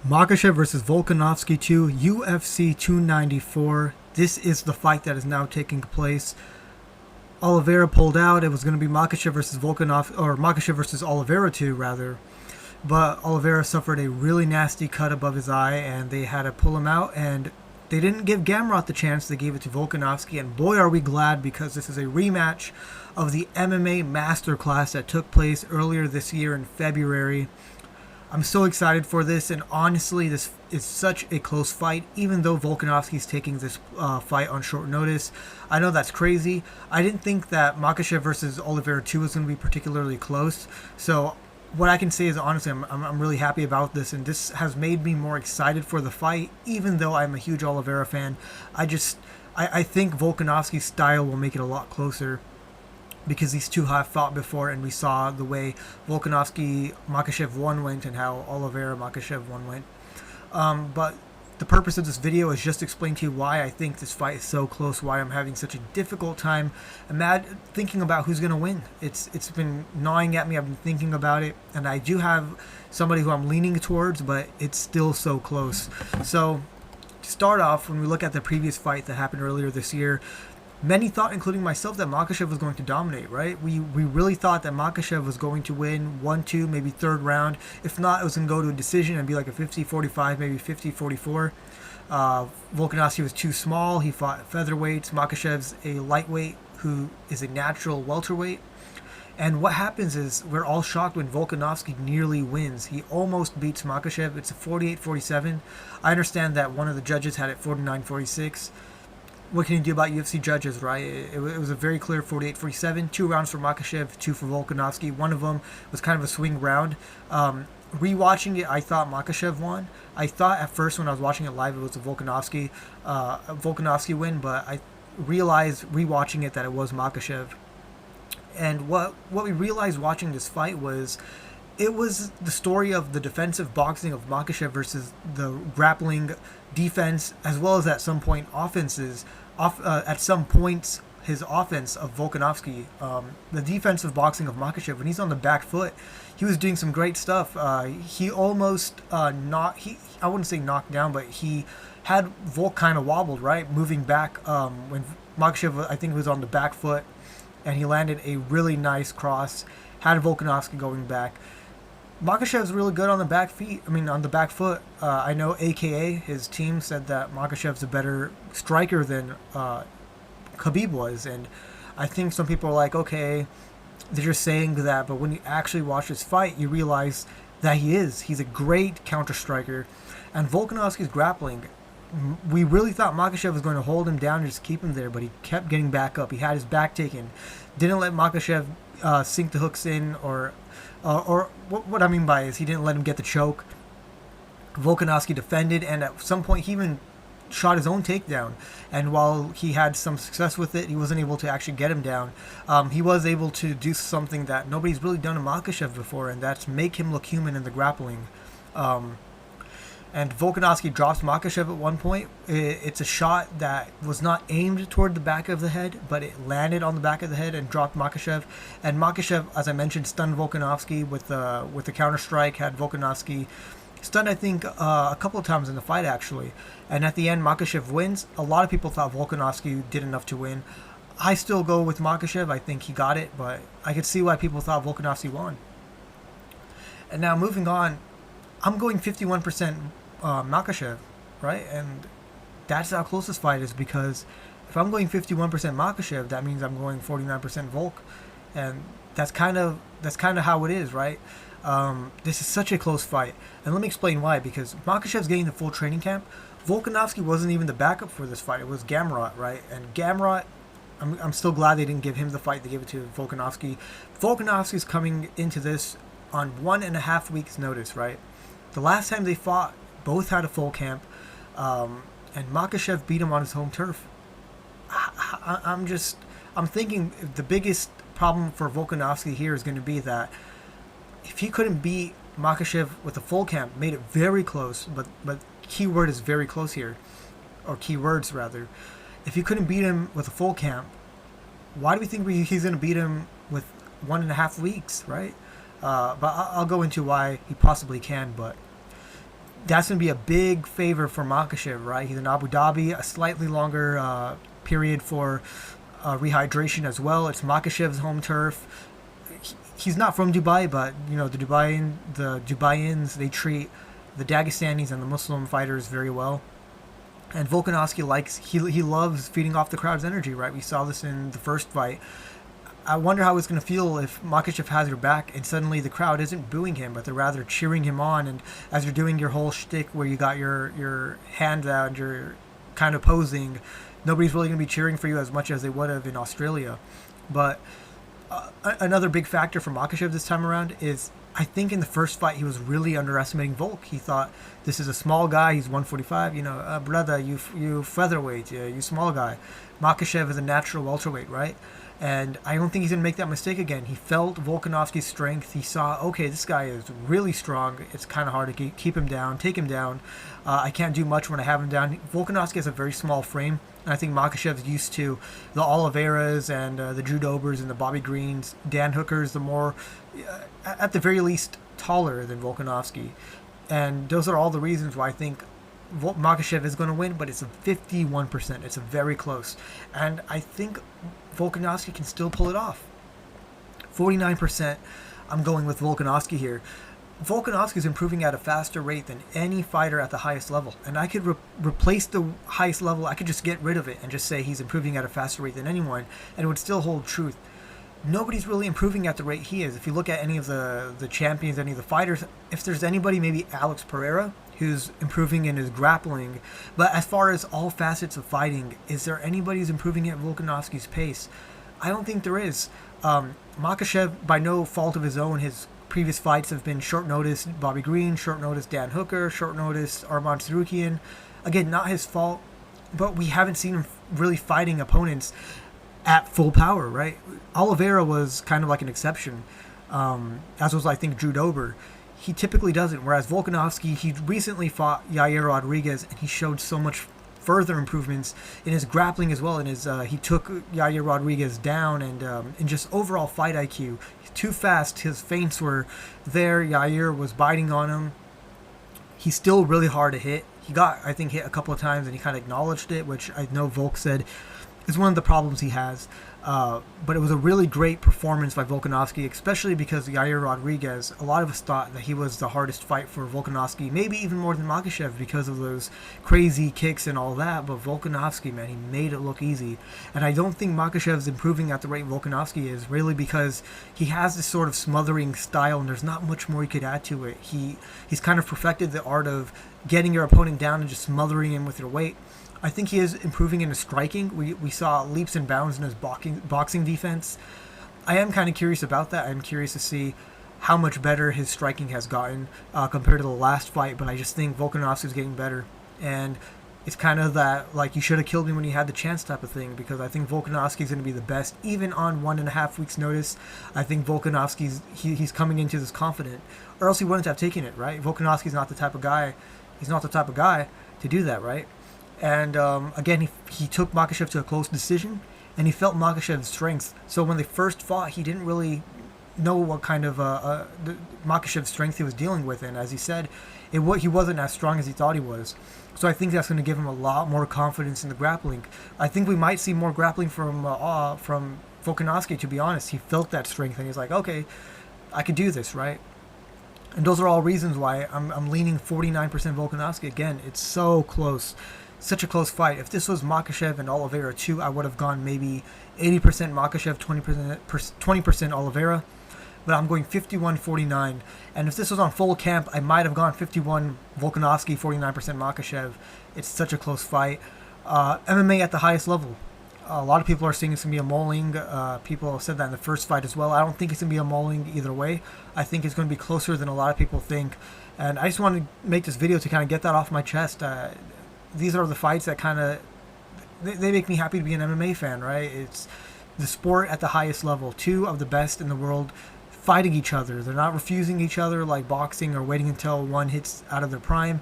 Makhachev versus Volkanovski 2, UFC 294. This is the fight that is now taking place. Oliveira pulled out. It was going to be Makhachev versus Volkanov, or Makhachev versus Oliveira 2, rather. But Oliveira suffered a really nasty cut above his eye, and they had to pull him out. And they didn't give Gamrot the chance. They gave it to Volkanovski, and boy, are we glad, because this is a rematch of the MMA Masterclass that took place earlier this year in February. I'm so excited for this, and honestly, this is such a close fight. Even though Volkanovski's taking this fight on short notice, I know that's crazy. I didn't think that Makhachev versus Oliveira 2 was going to be particularly close. So, what I can say is honestly, I'm really happy about this, and this has made me more excited for the fight. Even though I'm a huge Oliveira fan, I think Volkanovski's style will make it a lot closer, because these two have fought before, and we saw the way Volkanovski Makhachev 1 went and how Oliveira Makhachev 1 went. But the purpose of this video is just to explain to you why I think this fight is so close, why I'm having such a difficult time thinking about who's going to win. It's been gnawing at me. I've been thinking about it, and I do have somebody who I'm leaning towards, but it's still so close. So to start off, when we look at the previous fight that happened earlier this year, many thought, including myself, that Makhachev was going to dominate, right? We really thought that Makhachev was going to win 1-2, maybe third round. If not, it was going to go to a decision and be like a 50-45, maybe 50-44. Volkanovski was too small. He fought featherweights. Makhachev's a lightweight who is a natural welterweight. And what happens is we're all shocked when Volkanovski nearly wins. He almost beats Makhachev. It's a 48-47. I understand that one of the judges had it 49-46. What can you do about UFC judges, right? It was a very clear 48-47. 2 rounds for Makhachev, 2 for Volkanovski. One of them was kind of a swing round. Rewatching it, I thought Makhachev won. I thought at first when I was watching it live it was a Volkanovski win, but I realized rewatching it that it was Makhachev. And what we realized watching this fight was it was the story of the defensive boxing of Makhachev versus the grappling defense, as well as at some point offenses. At some points, his offense of Volkanovski, the defensive boxing of Makhachev, when he's on the back foot, he was doing some great stuff. He almost I wouldn't say knocked down, but he had Volk kind of wobbled, right, moving back when Makhachev, I think, was on the back foot, and he landed a really nice cross, had Volkanovski going back. Makhachev's really good on the back feet. On the back foot. I know AKA, his team, said that Makhachev's a better striker than Khabib was, and I think some people are like, okay, they're just saying that, but when you actually watch this fight, you realize that he is. He's a great counter striker, and Volkanovski's grappling. We really thought Makhachev was going to hold him down and just keep him there, but he kept getting back up. He had his back taken, didn't let Makhachev sink the hooks in, or what I mean by is he didn't let him get the choke. Volkanovski defended, and at some point he even shot his own takedown. And while he had some success with it, he wasn't able to actually get him down. He was able to do something that nobody's really done to Makhachev before, and that's make him look human in the grappling. And Volkanovski drops Makhachev at one point. It's a shot that was not aimed toward the back of the head, but it landed on the back of the head and dropped Makhachev. And Makhachev, as I mentioned, stunned Volkanovski with the counter strike. Had Volkanovski stunned, I think, a couple of times in the fight, actually. And at the end, Makhachev wins. A lot of people thought Volkanovski did enough to win. I still go with Makhachev. I think he got it, but I could see why people thought Volkanovski won. And now moving on, I'm going 51% Makhachev, right? And that's how close this fight is, because if I'm going 51% Makhachev, that means I'm going 49% Volk, and that's kind of how it is, right? This is such a close fight, and let me explain why. Because Makhachev's getting the full training camp. Volkanovski wasn't even the backup for this fight. It was Gamrot, right? And Gamrot, I'm still glad they didn't give him the fight. They gave it to Volkanovski. Volkanovski's coming into this on 1.5 weeks' notice, right? The last time they fought, both had a full camp, and Makhachev beat him on his home turf. I'm thinking the biggest problem for Volkanovski here is going to be that if he couldn't beat Makhachev with a full camp, made it very close, but keyword is very close here, or keywords rather. If he couldn't beat him with a full camp, why do we think he's going to beat him with 1.5 weeks, right? But I'll go into why he possibly can, but that's going to be a big favor for Makhachev, right? He's in Abu Dhabi, a slightly longer period for rehydration as well. It's Makhachev's home turf. He's not from Dubai, but the Dubaians, they treat the Dagestanis and the Muslim fighters very well. And Volkanovski he loves feeding off the crowd's energy, right? We saw this in the first fight. I wonder how it's going to feel if Makhachev has your back and suddenly the crowd isn't booing him, but they're rather cheering him on. And as you're doing your whole shtick where you got your hands out and you're kind of posing, nobody's really going to be cheering for you as much as they would have in Australia. But another big factor for Makhachev this time around is I think in the first fight he was really underestimating Volk. He thought this is a small guy. He's 145. Brother, you featherweight, you small guy. Makhachev is a natural welterweight, right? And I don't think he's going to make that mistake again. He felt Volkanovski's strength. He saw, okay, this guy is really strong. It's kind of hard to keep him down, take him down. I can't do much when I have him down. Volkanovski has a very small frame. And I think Makhachev's used to the Oliveras and the Drew Dobers and the Bobby Greens. Dan Hooker's the more, at the very least, taller than Volkanovski. And those are all the reasons why I think Makhachev is going to win, but it's a 51%. It's a very close. And I think Volkanovski can still pull it off. 49%, I'm going with Volkanovski here. Volkanovski is improving at a faster rate than any fighter at the highest level. And I could replace the highest level. I could just get rid of it and just say he's improving at a faster rate than anyone, and it would still hold truth. Nobody's really improving at the rate he is. If you look at any of the champions, any of the fighters, if there's anybody, maybe Alex Pereira, who's improving in his grappling. But as far as all facets of fighting, is there anybody who's improving at Volkanovski's pace? I don't think there is. Makhachev, by no fault of his own, his previous fights have been short notice Bobby Green, short notice Dan Hooker, short notice Arman Sarukian. Again, not his fault, but we haven't seen him really fighting opponents at full power, right? Oliveira was kind of like an exception, as was, I think, Drew Dober. He typically doesn't, whereas Volkanovski, he recently fought Yair Rodriguez, and he showed so much further improvements in his grappling as well. In his, he took Yair Rodriguez down, and in just overall fight IQ. He's too fast. His feints were there. Yair was biting on him. He's still really hard to hit. He got, I think, hit a couple of times, and he kind of acknowledged it, which I know Volk said is one of the problems he has. But it was a really great performance by Volkanovski, especially because Yair Rodriguez, a lot of us thought that he was the hardest fight for Volkanovski, maybe even more than Makhachev because of those crazy kicks and all that. But Volkanovski, man, he made it look easy. And I don't think Makhachev's improving at the rate Volkanovski is, really because he has this sort of smothering style and there's not much more he could add to it. He's kind of perfected the art of getting your opponent down and just smothering him with your weight. I think he is improving in his striking. We saw leaps and bounds in his boxing defense. I am kind of curious about that. I'm curious to see how much better his striking has gotten compared to the last fight, but I just think Volkanovski is getting better. And it's kind of that, like, you should have killed me when you had the chance type of thing, because I think Volkanovski is going to be the best, even on 1.5 weeks' notice. I think Volkanovski's he's coming into this confident, or else he wouldn't have taken it, right? Volkanovski's not the type of guy. He's not the type of guy to do that, right? And again, he took Makhachev to a close decision, and he felt Makhachev's strengths. So when they first fought, he didn't really know what kind of Makhachev's strength he was dealing with. And as he said, he wasn't as strong as he thought he was. So I think that's going to give him a lot more confidence in the grappling. I think we might see more grappling from Volkanovski, to be honest. He felt that strength, and he's like, okay, I could do this, right? And those are all reasons why I'm leaning 49% Volkanovski. Again, it's so close. Such a close fight. If this was Makhachev and Oliveira 2, I would have gone maybe 80% Makhachev, 20% Oliveira. But I'm going 51-49. And if this was on full camp, I might have gone 51 Volkanovski, 49% Makhachev. It's such a close fight. MMA at the highest level. A lot of people are saying it's going to be a mauling. People have said that in the first fight as well. I don't think it's going to be a mauling either way. I think it's going to be closer than a lot of people think. And I just wanted to make this video to kind of get that off my chest. These are the fights that kind of, they make me happy to be an MMA fan, right? It's the sport at the highest level. Two of the best in the world fighting each other. They're not refusing each other like boxing or waiting until one hits out of their prime.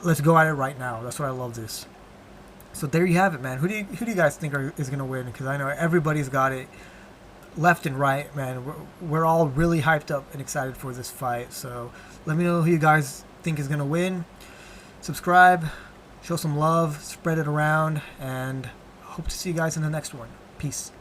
Let's go at it right now. That's why I love this. So there you have it, man. Who do you guys think is going to win? Because I know everybody's got it left and right, man. We're all really hyped up and excited for this fight. So let me know who you guys think is going to win. subscribe, show some love, spread it around, and hope to see you guys in the next one. Peace.